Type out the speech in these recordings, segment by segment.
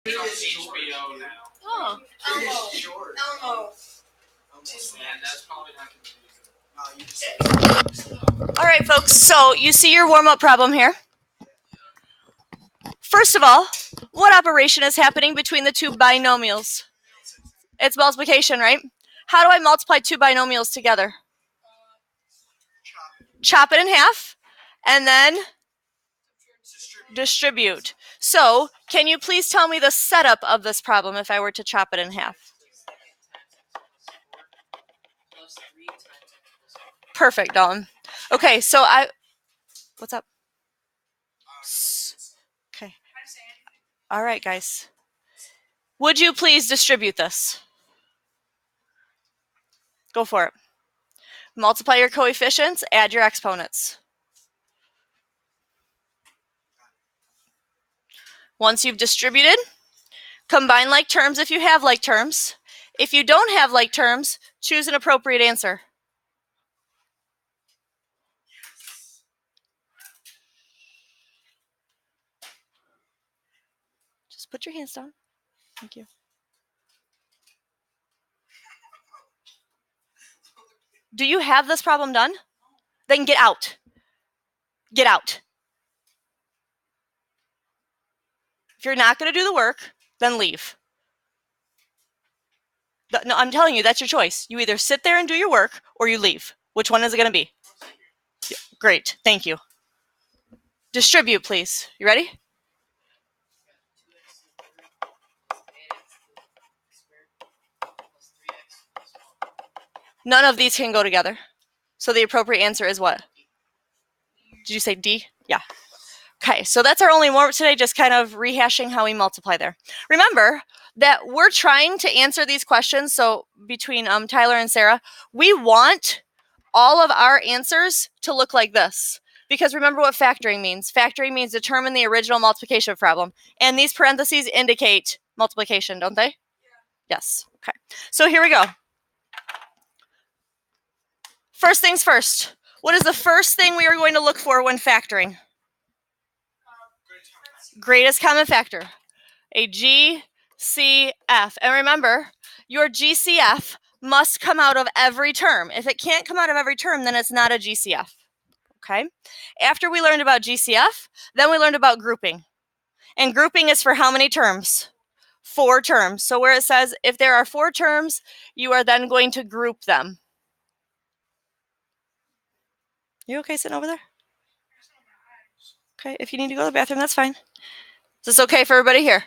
HBO now. Oh. Elmo. All right, folks. So you see your warm-up problem here. First of all, what operation is happening between the two binomials? It's multiplication, right? How do I multiply two binomials together? Chop it in half, and then distribute. So, can you please tell me the setup of this problem if I were to chop it in half? Perfect, Dalton. Okay, so what's up? Okay. All right, guys. Would you please distribute this? Go for it. Multiply your coefficients, add your exponents. Once you've distributed, combine like terms if you have like terms. If you don't have like terms, choose an appropriate answer. Just put your hands down. Thank you. Do you have this problem done? Then get out. Get out. If you're not going to do the work, then leave. No, I'm telling you, that's your choice. You either sit there and do your work or you leave. Which one is it going to be? Great. Thank you. Distribute, please. You ready? None of these can go together. So the appropriate answer is what? Did you say D? Yeah. Okay, so that's our only warm-up today, just kind of rehashing how we multiply there. Remember that we're trying to answer these questions, so between Tyler and Sarah, we want all of our answers to look like this. Because remember what factoring means. Factoring means determine the original multiplication problem. And these parentheses indicate multiplication, don't they? Yeah. Yes. Okay. So here we go. First things first. What is the first thing we are going to look for when factoring? Greatest common factor. A GCF. And remember, your GCF must come out of every term. If it can't come out of every term, then it's not a GCF. Okay? After we learned about GCF, then we learned about grouping. And grouping is for how many terms? 4 terms. So where it says if there are 4 terms, you are then going to group them. You okay sitting over there? Okay, if you need to go to the bathroom, that's fine. Is this okay for everybody here?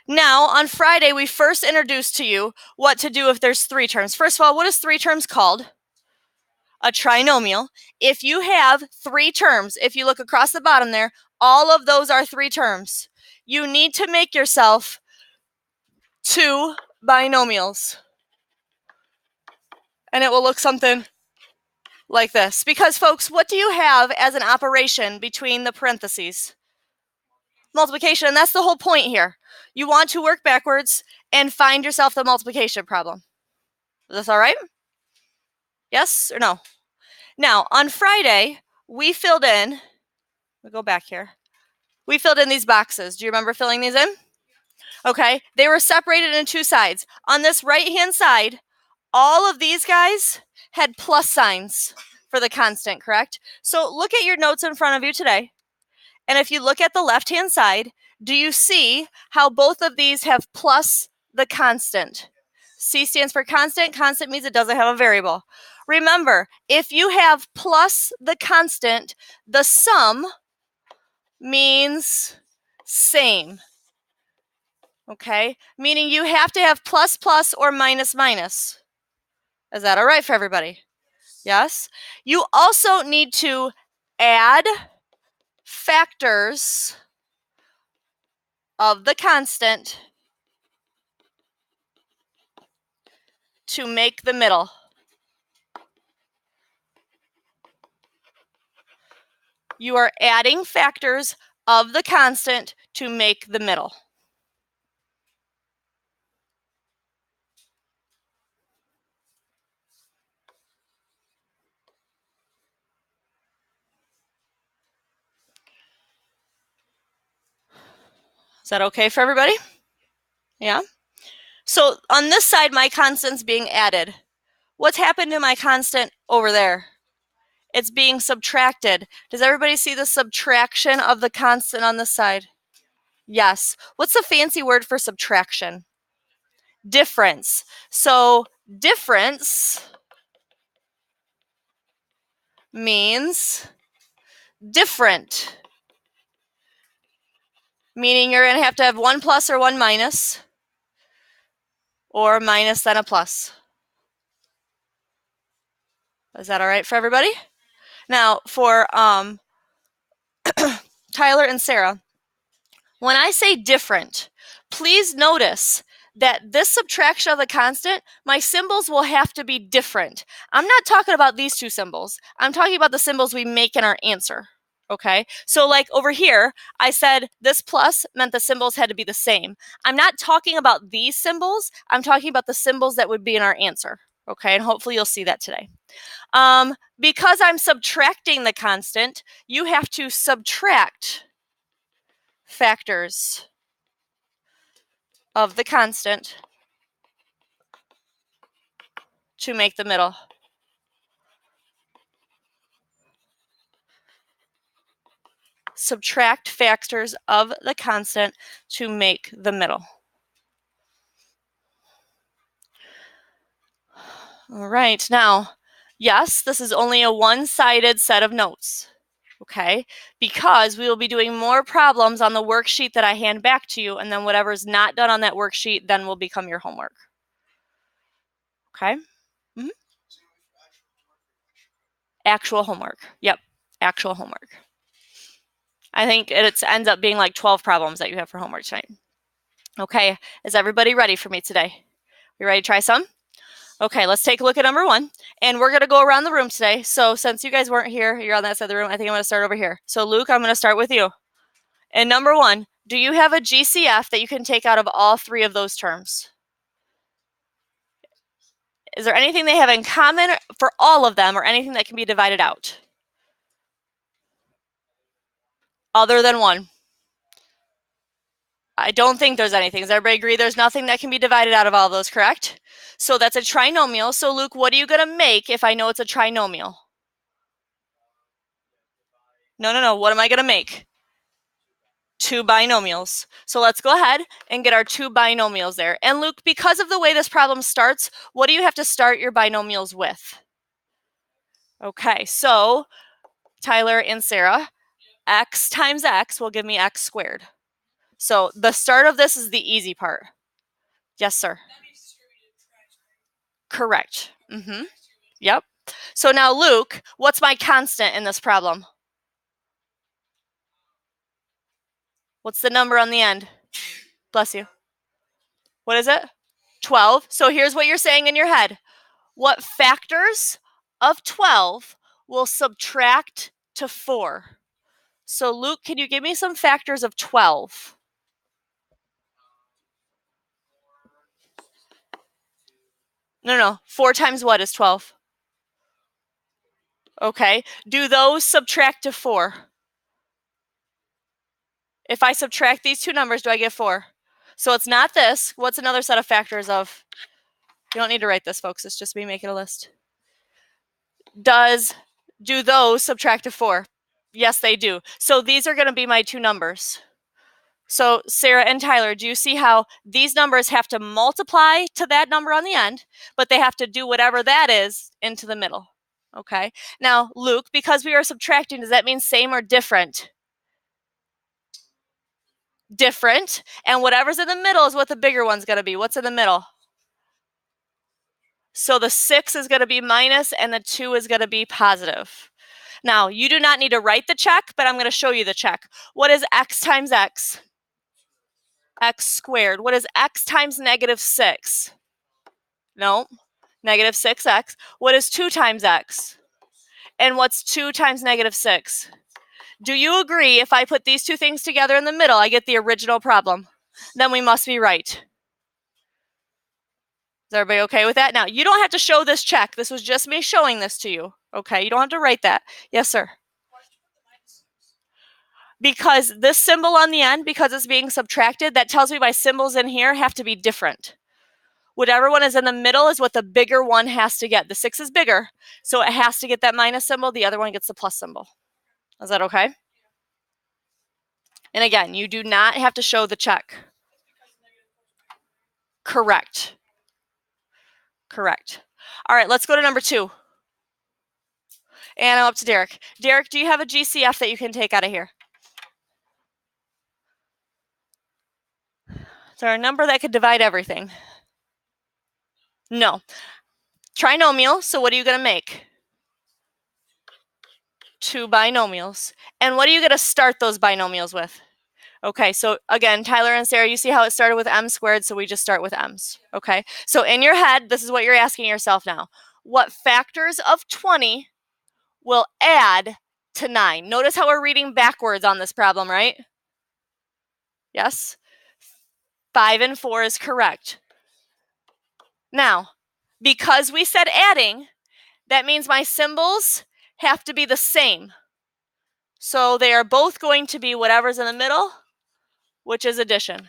Now, on Friday, we first introduced to you what to do if there's 3 terms. First of all, what is 3 terms called? A trinomial. If you have 3 terms, if you look across the bottom there, all of those are 3 terms. You need to make yourself 2 binomials. And it will look something like this. Because, folks, what do you have as an operation between the parentheses? Multiplication, and that's the whole point here. You want to work backwards and find yourself the multiplication problem. Is this all right? Yes or no? Now, on Friday, we filled in, we'll go back here. We filled in these boxes. Do you remember filling these in? Okay, they were separated into 2 sides. On this right-hand side, all of these guys had plus signs for the constant, correct? So look at your notes in front of you today. And if you look at the left-hand side, do you see how both of these have plus the constant? C stands for constant. Constant means it doesn't have a variable. Remember, if you have plus the constant, the sum means same. Okay? Meaning you have to have plus plus or minus minus. Is that all right for everybody? Yes? You also need to add factors of the constant to make the middle. You are adding factors of the constant to make the middle. that okay for everybody? Yeah? So on this side, my constant's being added. What's happened to my constant over there? It's being subtracted. Does everybody see the subtraction of the constant on this side? Yes. What's the fancy word for subtraction? Difference. So difference means different, meaning you're going to have 1 plus or 1 minus, or minus then a plus. Is that all right for everybody? Now, for Tyler and Sarah, when I say different, please notice that this subtraction of the constant, my symbols will have to be different. I'm not talking about these two symbols. I'm talking about the symbols we make in our answer. Okay, so like over here, I said this plus meant the symbols had to be the same. I'm not talking about these symbols. I'm talking about the symbols that would be in our answer. Okay, and hopefully you'll see that today. Because I'm subtracting the constant, you have to subtract factors of the constant to make the middle. Subtract factors of the constant to make the middle. All right, now, yes, this is only a one-sided set of notes, okay? Because we will be doing more problems on the worksheet that I hand back to you, and then whatever is not done on that worksheet then will become your homework. Okay? Mm-hmm. Actual homework. Yep, actual homework. I think it ends up being like 12 problems that you have for homework tonight. Okay, is everybody ready for me today? You ready to try some? Okay, let's take a look at number 1. And we're going to go around the room today. So since you guys weren't here, you're on that side of the room, I think I'm going to start over here. So Luke, I'm going to start with you. And number 1, do you have a GCF that you can take out of all 3 of those terms? Is there anything they have in common for all of them, or anything that can be divided out? Other than 1. I don't think there's anything. Does everybody agree there's nothing that can be divided out of all of those, correct? So that's a trinomial. So Luke, what are you going to make if I know it's a trinomial? No. What am I going to make? 2 binomials. So let's go ahead and get our 2 binomials there. And Luke, because of the way this problem starts, what do you have to start your binomials with? Okay, so Tyler and Sarah, x times x will give me x squared. So the start of this is the easy part. Yes, sir. Correct. Mm-hmm. Yep. So now, Luke, what's my constant in this problem? What's the number on the end? Bless you. What is it? 12. So here's what you're saying in your head. What factors of 12 will subtract to 4? So Luke, can you give me some factors of 12? No. 4 times what is 12? Okay. Do those subtract to 4? If I subtract these 2 numbers, do I get 4? So it's not this. What's another set of factors of? You don't need to write this, folks. It's just me making a list. Do those subtract to 4? Yes, they do. So these are going to be my 2 numbers. So Sarah and Tyler, do you see how these numbers have to multiply to that number on the end, but they have to do whatever that is into the middle? Okay. Now, Luke, because we are subtracting, does that mean same or different? Different. And whatever's in the middle is what the bigger one's going to be. What's in the middle? So the 6 is going to be minus and the 2 is going to be positive. Now, you do not need to write the check, but I'm going to show you the check. What is x times x? X squared. What is x times negative 6? No, negative 6x. What is 2 times x? And what's 2 times negative 6? Do you agree if I put these 2 things together in the middle, I get the original problem? Then we must be right. Is everybody okay with that? Now, you don't have to show this check. This was just me showing this to you. Okay, you don't have to write that. Yes, sir. Because this symbol on the end, because it's being subtracted, that tells me my symbols in here have to be different. Whatever one is in the middle is what the bigger one has to get. The 6 is bigger, so it has to get that minus symbol. The other one gets the plus symbol. Is that okay? And again, you do not have to show the check. Correct. Correct. All right, let's go to number 2. And I'm up to Derek. Derek, do you have a GCF that you can take out of here? Is there a number that could divide everything? No. Trinomial, so what are you going to make? 2 binomials. And what are you going to start those binomials with? Okay, so again, Tyler and Sarah, you see how it started with m squared, so we just start with m's. Okay, so in your head, this is what you're asking yourself now. What factors of 20 will add to 9? Notice how we're reading backwards on this problem, right? Yes? 5 and 4 is correct. Now, because we said adding, that means my symbols have to be the same. So they are both going to be whatever's in the middle, which is addition.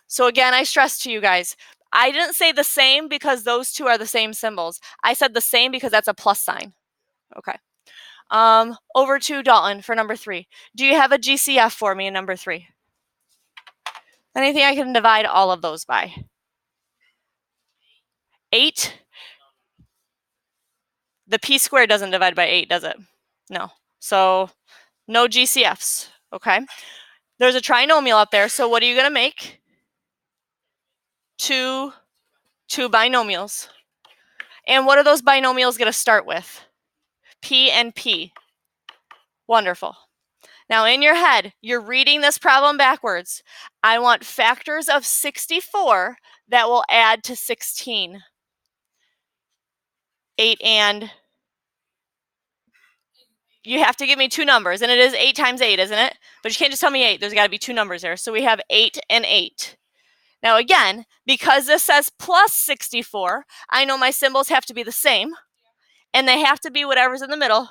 So again, I stress to you guys, I didn't say the same because those two are the same symbols. I said the same because that's a plus sign. Okay. Over to Dalton for number 3. Do you have a GCF for me in number 3? Anything I can divide all of those by? 8? The p squared doesn't divide by 8, does it? No. So no GCFs. Okay. There's a trinomial up there. So what are you going to make? Two binomials. And what are those binomials going to start with? P and P. Wonderful. Now in your head, you're reading this problem backwards. I want factors of 64 that will add to 16. 8 and... You have to give me 2 numbers, and it is 8 times 8, isn't it? But you can't just tell me 8. There's got to be 2 numbers there. So we have 8 and 8. Now again, because this says plus 64, I know my symbols have to be the same, and they have to be whatever's in the middle,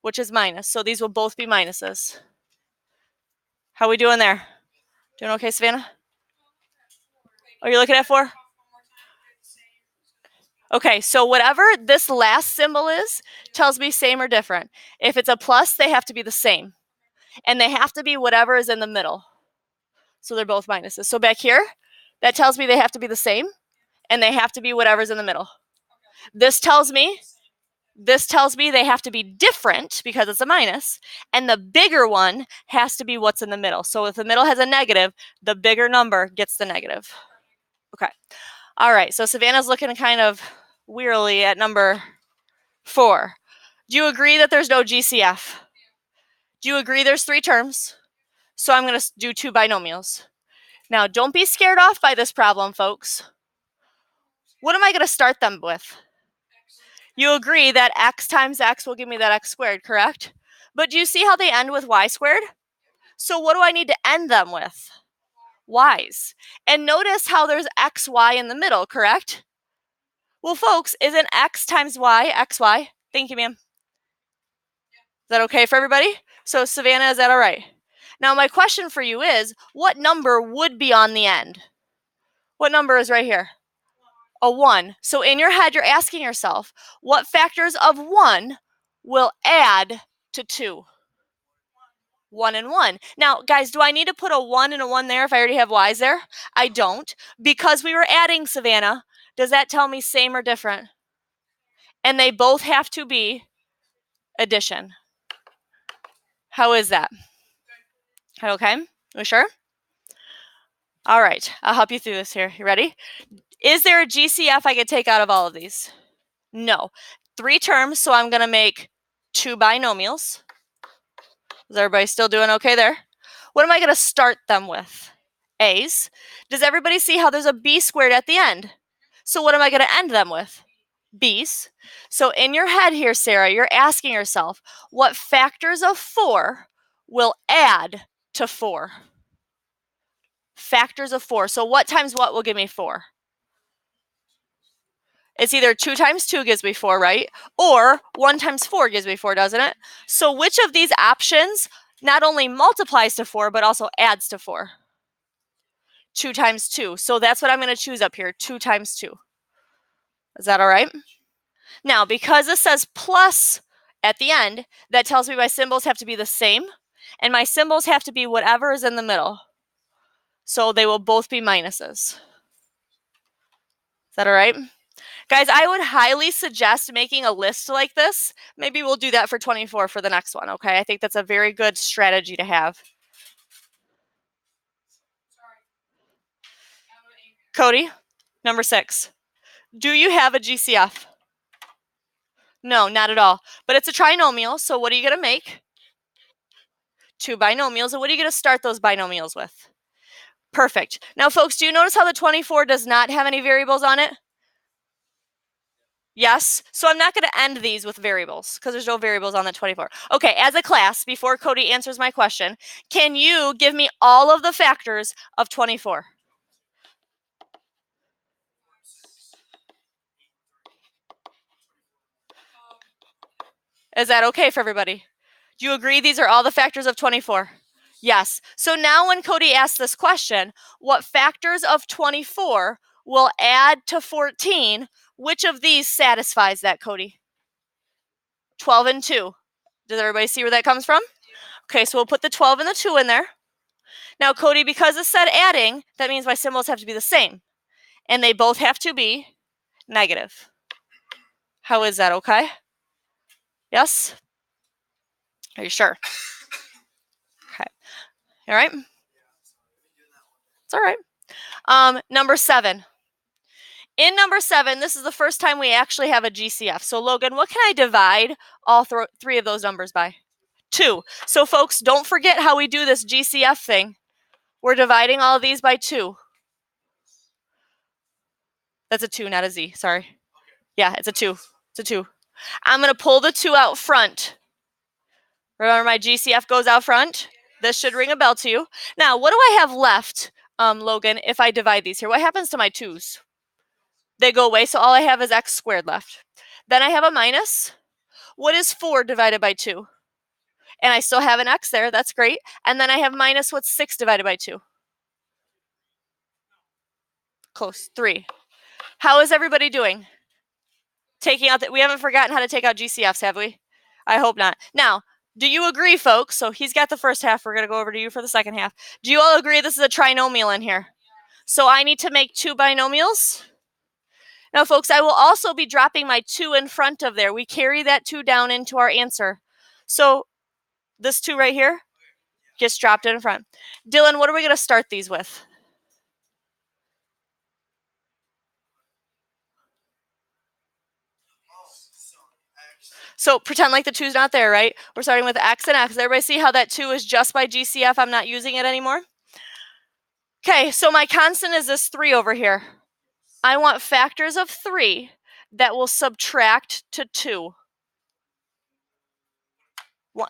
which is minus. So these will both be minuses. How are we doing there? Doing okay, Savannah? Are you looking at 4? Okay, so whatever this last symbol is tells me same or different. If it's a plus, they have to be the same. And they have to be whatever is in the middle. So they're both minuses. So back here, that tells me they have to be the same. And they have to be whatever's in the middle. This tells me they have to be different because it's a minus. And the bigger one has to be what's in the middle. So if the middle has a negative, the bigger number gets the negative. Okay. All right, so Savannah's looking kind of wearily at number 4. Do you agree that there's no GCF? Do you agree there's 3 terms? So I'm going to do 2 binomials. Now, don't be scared off by this problem, folks. What am I going to start them with? You agree that x times x will give me that x squared, correct? But do you see how they end with y squared? So what do I need to end them with? Y's. And notice how there's xy in the middle, correct? Well, folks, isn't x times y xy? Thank you, ma'am. Is that okay for everybody? So, Savannah, is that all right? Now, my question for you is, what number would be on the end? What number is right here? A 1. So, in your head, you're asking yourself, what factors of 1 will add to 2? 1 and 1. Now, guys, do I need to put a 1 and a 1 there if I already have y's there? I don't. Because we were adding, Savannah, does that tell me same or different? And they both have to be addition. How is that? Okay? We sure? All right. I'll help you through this here. You ready? Is there a GCF I could take out of all of these? No. 3 terms, so I'm going to make 2 binomials. Is everybody still doing okay there? What am I going to start them with? A's. Does everybody see how there's a b squared at the end? So what am I going to end them with? B's. So in your head here, Sarah, you're asking yourself, what factors of 4 will add to 4? Factors of 4. So what times what will give me 4? It's either 2 times 2 gives me 4, right? Or 1 times 4 gives me 4, doesn't it? So which of these options not only multiplies to 4, but also adds to 4. 2 times 2. So that's what I'm going to choose up here, 2 times 2. Is that all right? Now, because this says plus at the end, that tells me my symbols have to be the same, and my symbols have to be whatever is in the middle. So they will both be minuses. Is that all right? Guys, I would highly suggest making a list like this. Maybe we'll do that for 24 for the next one, okay? I think that's a very good strategy to have. Cody, number 6. Do you have a GCF? No, not at all. But it's a trinomial, so what are you going to make? 2 binomials, and what are you going to start those binomials with? Perfect. Now, folks, do you notice how the 24 does not have any variables on it? Yes. So I'm not going to end these with variables because there's no variables on the 24. Okay, as a class, before Cody answers my question, can you give me all of the factors of 24? Is that okay for everybody? Do you agree these are all the factors of 24? Yes. So now when Cody asks this question, what factors of 24 will add to 14? Which of these satisfies that, Cody? 12 and 2. Does everybody see where that comes from? Okay, so we'll put the 12 and the 2 in there. Now, Cody, because it said adding, that means my symbols have to be the same. And they both have to be negative. How is that, okay? Yes? Are you sure? Okay. All right? It's all right. Number 7. In number 7, this is the first time we actually have a GCF. So, Logan, what can I divide all 3 of those numbers by? 2. So, folks, don't forget how we do this GCF thing. We're dividing all of these by 2. That's a 2, not a Z. Sorry. Yeah, it's a 2. It's a 2. I'm going to pull the 2 out front. Remember, my GCF goes out front. This should ring a bell to you. Now, what do I have left, Logan, if I divide these here? What happens to my 2's? They go away, so all I have is x squared left. Then I have a minus. What is 4 divided by 2? And I still have an x there. That's great. And then I have minus, what's 6 divided by 2? Close. 3. How is everybody doing? Taking out that we haven't forgotten how to take out GCFs, have we? I hope not. Now, do you agree, folks? So he's got the first half. We're going to go over to you for the second half. Do you all agree this is a trinomial in here? So I need to make 2 binomials. Now, folks, I will also be dropping my 2 in front of there. We carry that 2 down into our answer. So this 2 right here gets dropped in front. Dylan, what are we going to start these with? So pretend like the 2's not there, right? We're starting with x and x. Everybody see how that 2 is just by GCF? I'm not using it anymore. Okay, so my constant is this 3 over here. I want factors of 3 that will subtract to 2.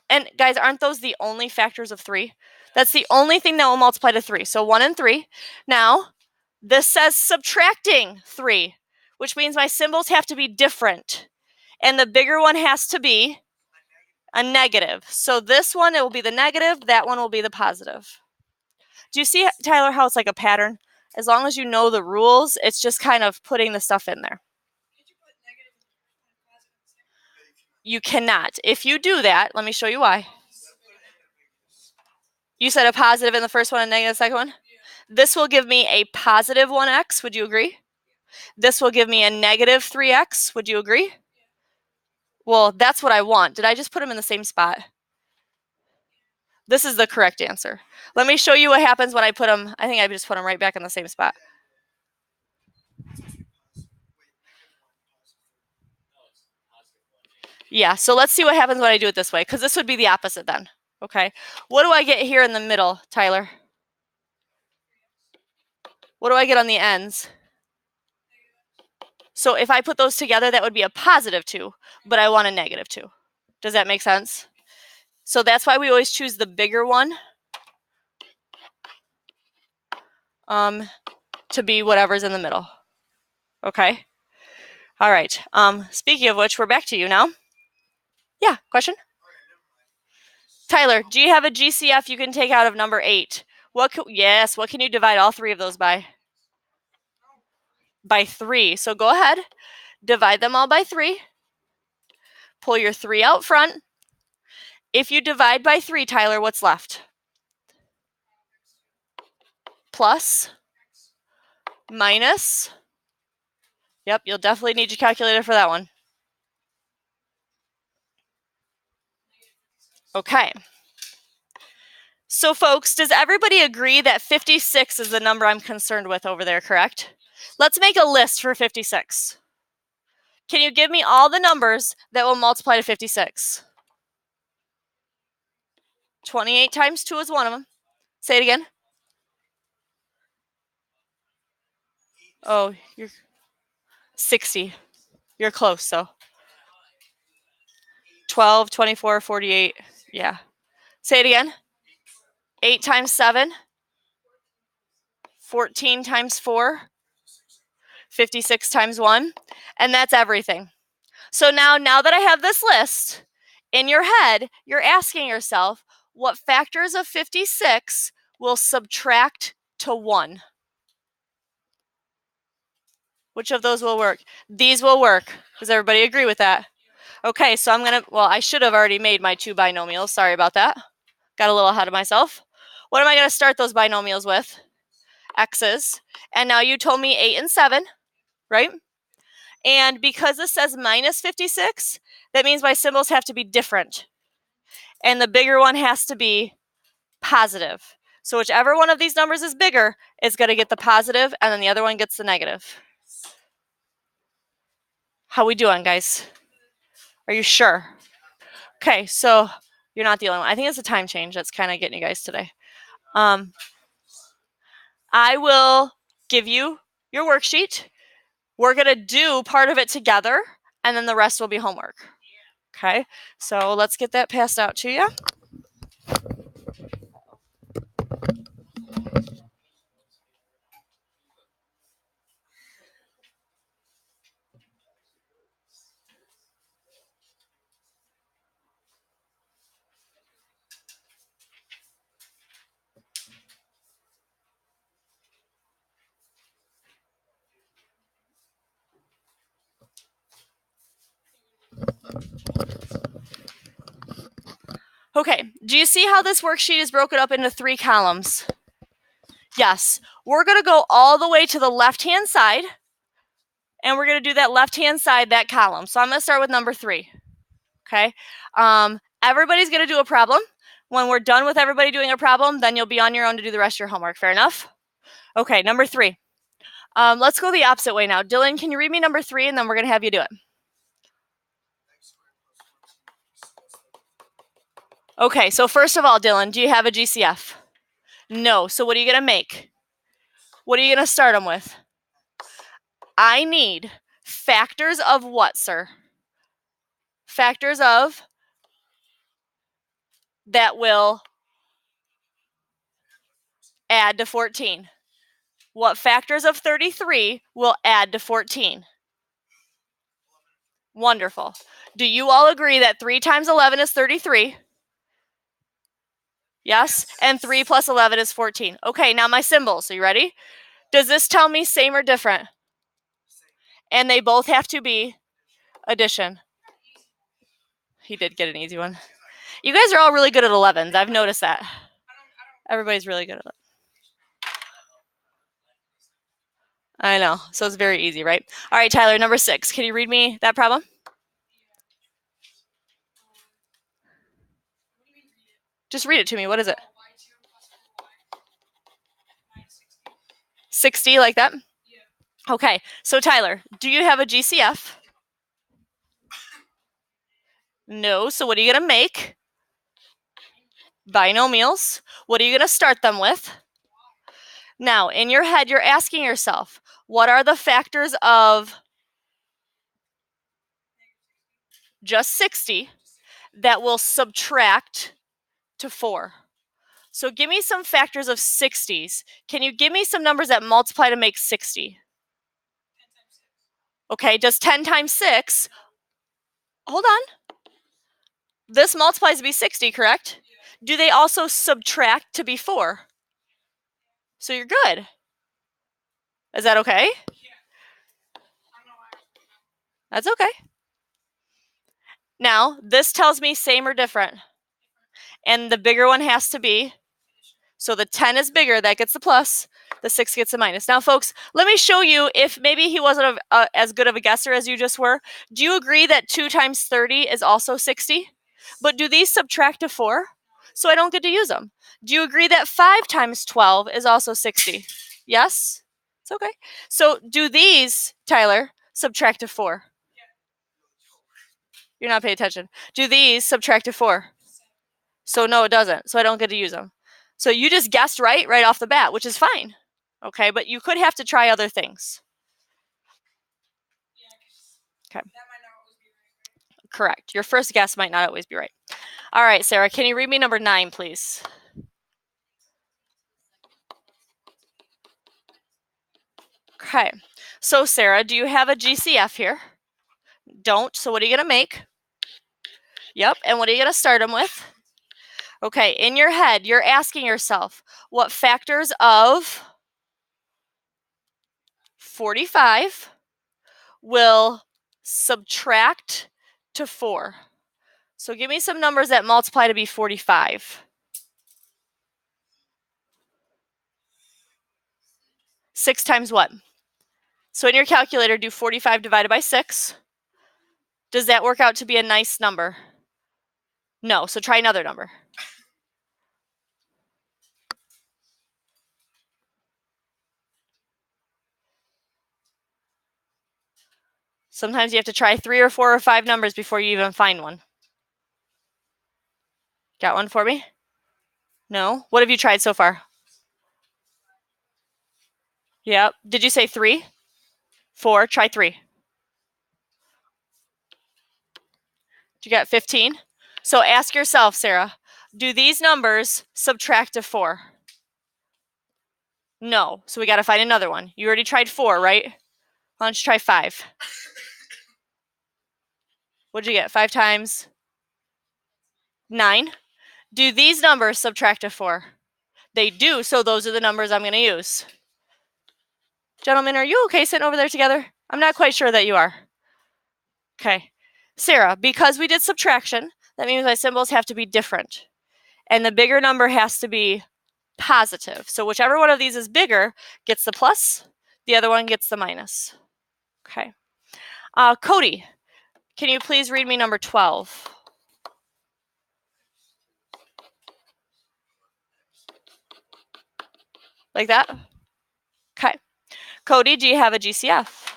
And guys, aren't those the only factors of 3? That's the only thing that will multiply to 3. So 1 and 3. Now, this says subtracting 3, which means my symbols have to be different. And the bigger one has to be a negative. So this one, it will be the negative. That one will be the positive. Do you see, Tyler, how it's like a pattern? As long as you know the rules, it's just kind of putting the stuff in there. You cannot. If you do that, let me show you why. You said a positive in the first one and negative in the second one? This will give me a positive 1x. Would you agree? This will give me a negative 3x. Would you agree? Well, that's what I want. Did I just put them in the same spot? This is the correct answer. Let me show you what happens when I put them. I think I just put them right back in the same spot. Yeah, so let's see what happens when I do it this way, because this would be the opposite then. Okay, what do I get here in the middle, Tyler? What do I get on the ends? So if I put those together, that would be a positive 2, but I want a negative 2. Does that make sense? So that's why we always choose the bigger one to be whatever's in the middle. Okay? All right. Speaking of which, we're back to you now. Yeah, question? Tyler, do you have a GCF you can take out of number 8? Yes, what can you divide all three of those by? By 3. So go ahead, divide them all by 3. Pull your 3 out front. If you divide by 3, Tyler, what's left? Plus, minus. Yep, you'll definitely need your calculator for that one. Okay. So folks, does everybody agree that 56 is the number I'm concerned with over there, correct? Let's make a list for 56. Can you give me all the numbers that will multiply to 56? 28 times 2 is one of them. Say it again. Oh, you're 60. You're close, so. 12, 24, 48. Yeah. Say it again. 8 times 7. 14 times 4. 56 times 1. And that's everything. So now that I have this list, in your head, you're asking yourself, what factors of 56 will subtract to 1? Which of those will work? These will work. Does everybody agree with that? Okay, so I should have already made my 2 binomials. Sorry about that. Got a little ahead of myself. What am I going to start those binomials with? X's. And now you told me 8 and 7, right? And because this says minus 56, that means my symbols have to be different. And the bigger one has to be positive. So whichever one of these numbers is bigger is going to get the positive, and then the other one gets the negative. How we doing, guys? Are you sure? Okay, so you're not the only one. I think it's a time change that's kind of getting you guys today. I will give you your worksheet. We're going to do part of it together, and then the rest will be homework. Okay, so let's get that passed out to you. Okay, do you see how this worksheet is broken up into 3 columns? Yes, we're going to go all the way to the left-hand side, and we're going to do that left-hand side, that column. So I'm going to start with number 3, okay? Everybody's going to do a problem. When we're done with everybody doing a problem, then you'll be on your own to do the rest of your homework. Fair enough? Okay, number 3. Let's go the opposite way now. Dylan, can you read me number 3, and then we're going to have you do it. Okay, so first of all, Dylan, do you have a GCF? No, so what are you going to make? What are you going to start them with? I need factors of what, sir? Factors of that will add to 14. What factors of 33 will add to 14? Wonderful. Do you all agree that 3 times 11 is 33? Yes? And 3 plus 11 is 14. Okay, now my symbols. Are you ready? Does this tell me same or different? And they both have to be addition. He did get an easy one. You guys are all really good at 11s. I've noticed that. Everybody's really good at it. I know. So it's very easy, right? All right, Tyler, number 6. Can you read me that problem? Just read it to me. What is it? 60, like that? Okay, so Tyler, do you have a GCF? No, so what are you going to make? Binomials. What are you going to start them with? Now, in your head, you're asking yourself, what are the factors of just 60 that will subtract to 4? So give me some factors of 60s. Can you give me some numbers that multiply to make 60? Okay, does 10 times 6, hold on. This multiplies to be 60, correct? Do they also subtract to be 4? So you're good. Is that okay? That's okay. Now, this tells me same or different. And the bigger one has to be. So the 10 is bigger, that gets the plus. The 6 gets the minus. Now, folks, let me show you if maybe he wasn't as good of a guesser as you just were. Do you agree that 2 times 30 is also 60? But do these subtract to 4? So I don't get to use them. Do you agree that 5 times 12 is also 60? Yes? It's okay. So do these, Tyler, subtract to 4? You're not paying attention. Do these subtract to 4? So no, it doesn't. So I don't get to use them. So you just guessed right off the bat, which is fine. Okay, but you could have to try other things. Okay. Correct. Your first guess might not always be right. All right, Sarah, can you read me number 9, please? Okay. So, Sarah, do you have a GCF here? Don't. So what are you going to make? Yep. And what are you going to start them with? Okay. In your head, you're asking yourself, what factors of 45 will subtract to 4? So give me some numbers that multiply to be 45. 6 times what? So in your calculator, do 45 divided by 6. Does that work out to be a nice number? No, so try another number. Sometimes you have to try 3 or 4 or 5 numbers before you even find one. Got one for me? No? What have you tried so far? Yep. Did you say 3? 4? Try 3. Did you get 15? So ask yourself, Sarah, do these numbers subtract to 4? No. So we got to find another one. You already tried 4, right? Why don't you try 5? What'd you get? 5 times 9? Do these numbers subtract to 4? They do, so those are the numbers I'm going to use. Gentlemen, are you okay sitting over there together? I'm not quite sure that you are. Okay. Sarah, because we did subtraction, that means my symbols have to be different. And the bigger number has to be positive. So whichever one of these is bigger gets the plus, the other one gets the minus. Okay. Cody, can you please read me number 12? Like that? Okay. Cody, do you have a GCF?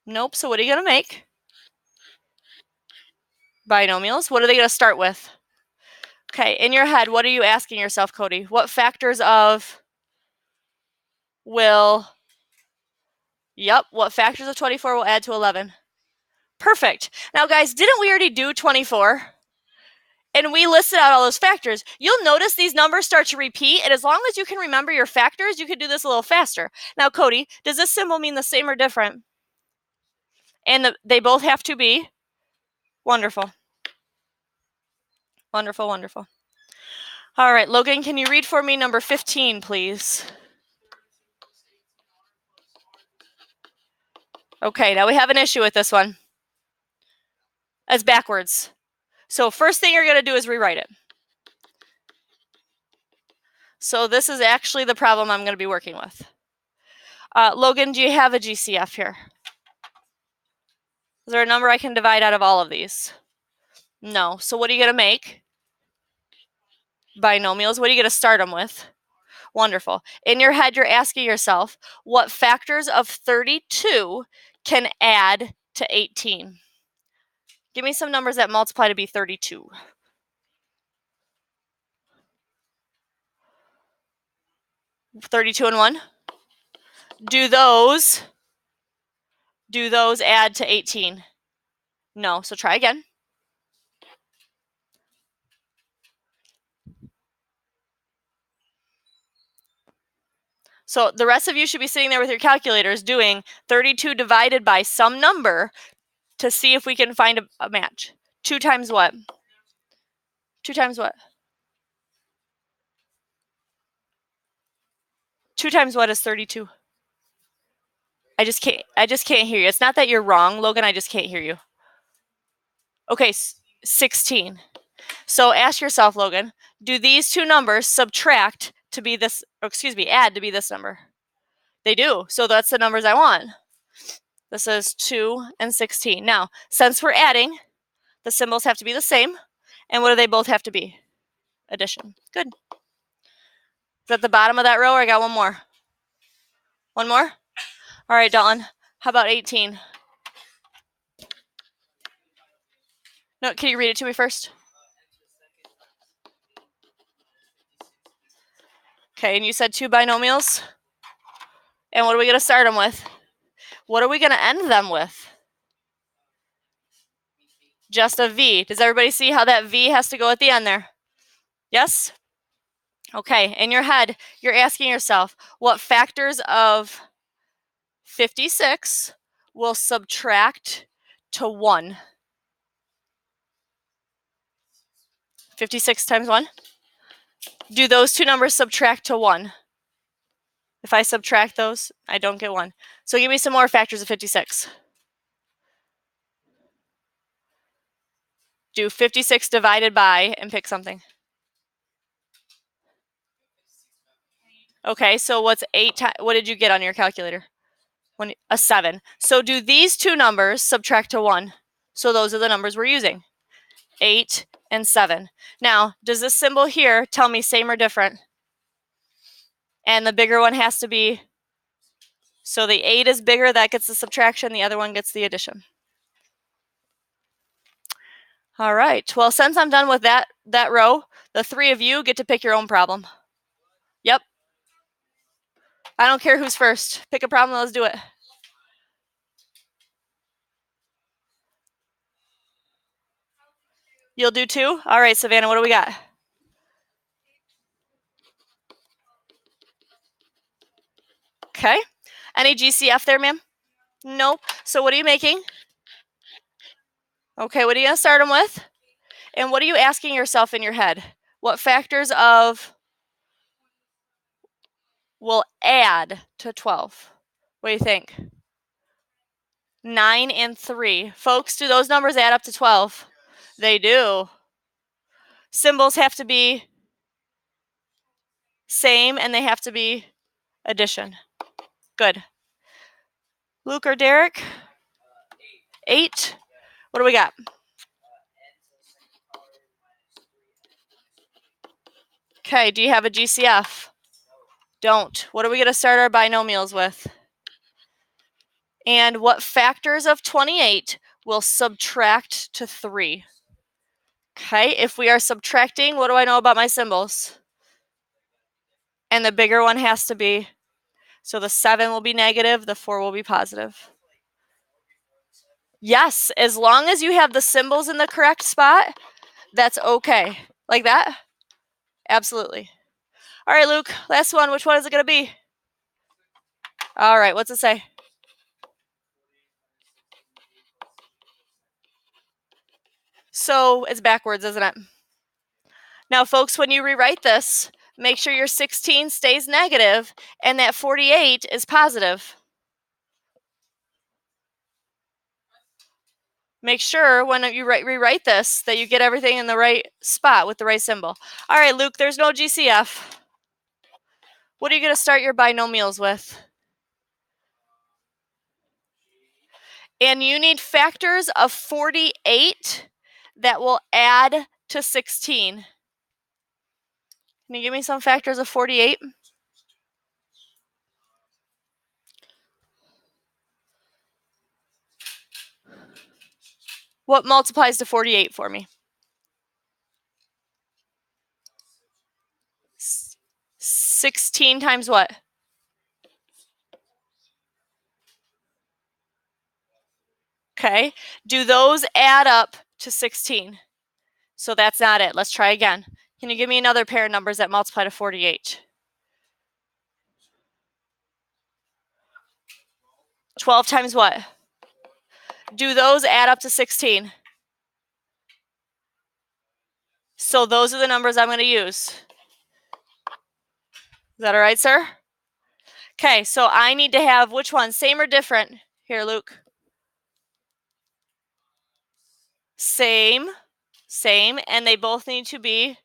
Nope. So what are you going to make? Binomials. What are they going to start with? Okay. In your head, what are you asking yourself, Cody? What factors of will... Yep. What factors of 24 will add to 11? Perfect. Now, guys, didn't we already do 24? And we listed out all those factors. You'll notice these numbers start to repeat, and as long as you can remember your factors, you can do this a little faster. Now, Cody, does this symbol mean the same or different? And they both have to be? Wonderful. Wonderful, wonderful. All right, Logan, can you read for me number 15, please? Okay, now we have an issue with this one. It's backwards. So first thing you're going to do is rewrite it. So this is actually the problem I'm going to be working with. Logan, do you have a GCF here? Is there a number I can divide out of all of these? No. So what are you going to make? Binomials. What are you going to start them with? Wonderful. In your head, you're asking yourself, what factors of 32 can add to 18? Give me some numbers that multiply to be 32. 32 and 1? Do those add to 18? No. So try again. So the rest of you should be sitting there with your calculators doing 32 divided by some number to see if we can find a match. 2 times what? 2 times what? 2 times what is 32? I just can't hear you. It's not that you're wrong, Logan. I just can't hear you. Okay, 16. So ask yourself, Logan, do these two numbers subtract to be this, or excuse me, add to be this number? They do. So that's the numbers I want. This is 2 and 16. Now, since we're adding, the symbols have to be the same. And what do they both have to be? Addition. Good. Is that the bottom of that row, or I got one more? One more? All right, Dalton. How about 18? No, can you read it to me first? Okay, and you said 2 binomials? And what are we going to start them with? What are we going to end them with? Just a V. Does everybody see how that V has to go at the end there? Yes? Okay, in your head, you're asking yourself, what factors of 56 will subtract to 1? 56 times 1? Do those two numbers subtract to 1? If I subtract those, I don't get 1. So give me some more factors of 56. Do 56 divided by and pick something. Okay, so what's 8 times? What did you get on your calculator? A 7. So do these two numbers subtract to 1? So those are the numbers we're using. 8 and 7. Now, does this symbol here tell me same or different? And the bigger one has to be, so the 8 is bigger, that gets the subtraction, the other one gets the addition. All right, well, since I'm done with that row, the 3 of you get to pick your own problem. Yep. I don't care who's first. Pick a problem, let's do it. You'll do 2? All right, Savannah, what do we got? Okay. Any GCF there, ma'am? Nope. So what are you making? Okay, what are you going to start them with? And what are you asking yourself in your head? What factors of will add to 12? What do you think? 9 and 3. Folks, do those numbers add up to 12? They do. Symbols have to be same, and they have to be addition. Good. Luke or Derek? 8. What do we got? Okay, do you have a GCF? Don't. What are we going to start our binomials with? And what factors of 28 will subtract to 3? Okay, if we are subtracting, what do I know about my symbols? And the bigger one has to be, so the 7 will be negative, the 4 will be positive. Yes, as long as you have the symbols in the correct spot, that's okay. Like that? Absolutely. All right, Luke, last one. Which one is it going to be? All right, what's it say? So it's backwards, isn't it? Now, folks, when you rewrite this, make sure your 16 stays negative and that 48 is positive. Make sure when you rewrite this that you get everything in the right spot with the right symbol. All right, Luke, there's no GCF. What are you going to start your binomials with? And you need factors of 48 that will add to 16. Can you give me some factors of 48? What multiplies to 48 for me? 16 times what? Okay. Do those add up to 16? So that's not it. Let's try again. Can you give me another pair of numbers that multiply to 48? 12 times what? Do those add up to 16? So those are the numbers I'm going to use. Is that all right, sir? Okay, so I need to have which one? Same or different? Here, Luke. Same, and they both need to be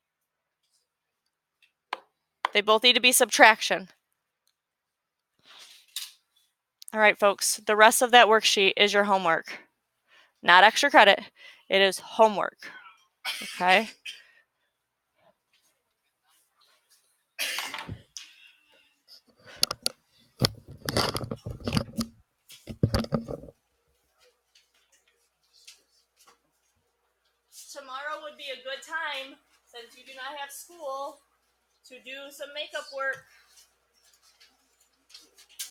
subtraction. All right, folks, the rest of that worksheet is your homework. Not extra credit, it is homework. Okay? Tomorrow would be a good time, since you do not have school, to do some makeup work.